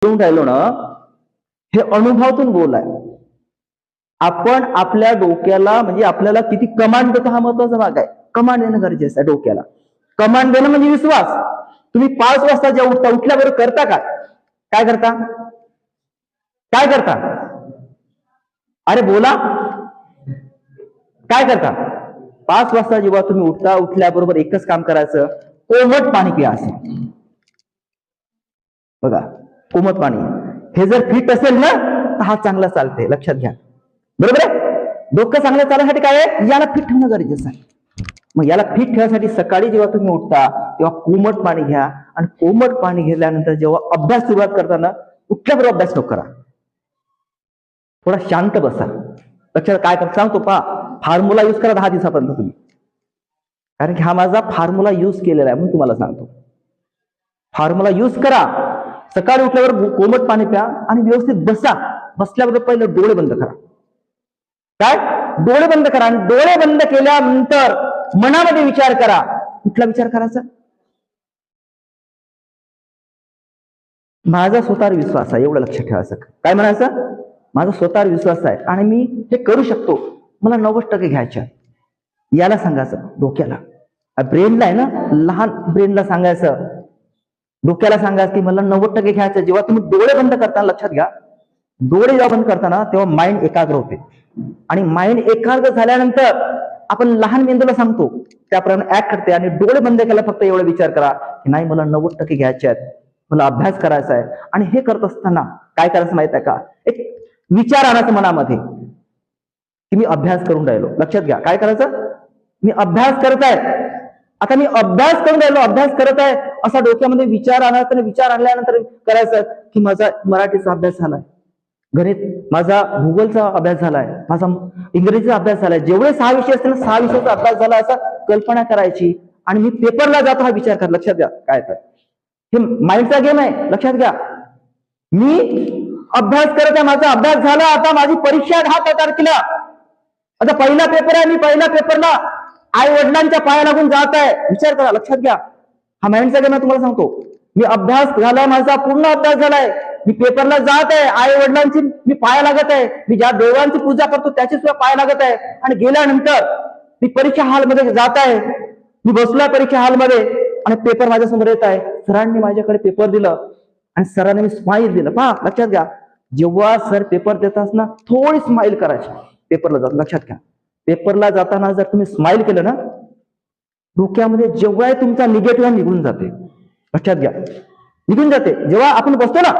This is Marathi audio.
करून राहिलो ना, हे अनुभवातून बोल आहे. आपण आपल्या डोक्याला म्हणजे आपल्याला किती कमांड देतो हा महत्वाचा भाग आहे. कमांड देणं गरजेचं आहे डोक्याला. कमांड देणं म्हणजे विश्वास. तुम्ही 5 वाजता जेव्हा उठता, उठल्याबरोबर करता काय करता? काय करता? अरे बोला, काय करता? 5 वाजता जेव्हा तुम्ही उठता, उठल्याबरोबर एकच काम करायचं, कोमट पाणी प्या. असं बघा, कोमट पाणी. हे जर फिट असेल ना तर हा चांगला चालते, लक्षात घ्या. बरोबर आहे? डोकं चांगलं चालण्यासाठी काय आहे? याला फिट ठेवणं गरजेचं आहे. मग याला फिट ठेवण्यासाठी सकाळी जेव्हा तुम्ही उठता तेव्हा कोमट पाणी घ्या, आणि कोमट पाणी घेतल्यानंतर जेव्हा अभ्यास सुरुवात करताना उठल्याबरोबर अभ्यास नको करा. थोडा शांत बसा. लक्षात काय कर सांगतो पहा, फॉर्म्युला युज करा 10 दिवसापर्यंत तुम्ही. कारण की हा माझा फॉर्म्युला युज केलेला आहे म्हणून तुम्हाला सांगतो. फॉर्म्युला युज करा. सकाळी उठल्यावर कोमट पाणी प्या आणि व्यवस्थित बसा. बसल्याबरोबर पहिले डोळे बंद करा. काय? डोळे बंद करा. आणि डोळे बंद केल्यानंतर मनामध्ये विचार करा. कुठला विचार करायचा? माझा स्वतःवर विश्वास आहे, एवढं लक्षात ठेवायचं. काय म्हणायचं? माझा स्वतःवर विश्वास आहे आणि मी हे करू शकतो. मला 90% घ्यायच्या. याला सांगायचं डोक्याला. ब्रेनला आहे ना, लहान ब्रेनला सांगायचं, डोक्याला सांगायचं की मला 90% घ्यायचं. जेव्हा तुम्ही डोळे बंद करताना, लक्षात घ्या, डोळे जेव्हा बंद करताना तेव्हा माइंड एकाग्र होते. आणि माइंड एकाग्र झाल्यानंतर आपण लहान मेंदूला सांगतो त्याप्रमाणे ऍक्ट करते. आणि डोळे बंद केला फक्त एवढा विचार करा की नाही, मला 90% घ्यायचे आहेत, मला अभ्यास करायचा आहे. आणि हे करत असताना काय करायचं माहित आहे का? एक विचार आणायचं मनामध्ये की मी अभ्यास करून राहिलो. लक्षात घ्या, काय करायचं? मी अभ्यास करत आहे. आता मी अभ्यास करून राहिलो, अभ्यास करत आहे, असा डोक्यामध्ये विचार आणायचा. आणि विचार आणल्यानंतर करायचं की माझा मराठीचा अभ्यास झालाय, गणित, माझा भूगोलचा अभ्यास झालाय, माझा इंग्रजीचा अभ्यास झालाय. जेवढे 6 विषय असतील ना, 6 विषयाचा अभ्यास झाला असा कल्पना करायची. आणि मी पेपरला जातो हा विचार कर. लक्षात घ्या, काय तर हे माइंडचा गेम आहे. लक्षात घ्या, मी अभ्यास करत आहे, माझा अभ्यास झाला, आता माझी परीक्षा 10 तारखेला, आता पहिला पेपर आहे, मी पहिल्या पेपरला आई वडिलांच्या पाया लागून जात आहे. विचार करा, लक्षात घ्या, हा माइंडचा गेम आहे. तुम्हाला सांगतो, मी अभ्यास झाला, माझा पूर्ण अभ्यास झालाय, मी पेपरला जात आहे, आई वडिलांची मी पाया लागत आहे, मी ज्या देवांची पूजा करतो त्याची सुद्धा पाया लागत आहे. आणि गेल्यानंतर मी परीक्षा हॉलमध्ये जात आहे, मी बसलोय परीक्षा हॉलमध्ये आणि पेपर माझ्या समोर येत आहे. सरांनी माझ्याकडे पेपर दिलं आणि सरांनी मी स्माईल दिलं. पहा, लक्षात घ्या, जेव्हा सर पेपर देतात ना, थोडी स्माईल करायची पेपरला जात. लक्षात घ्या, पेपरला जाताना जर तुम्ही स्माईल केलं ना, डोक्यामध्ये जेव्हा तुमचा निगेटिव्ह निघून जाते. लक्षात घ्या, निघून जाते. जेव्हा आपण बसतो ना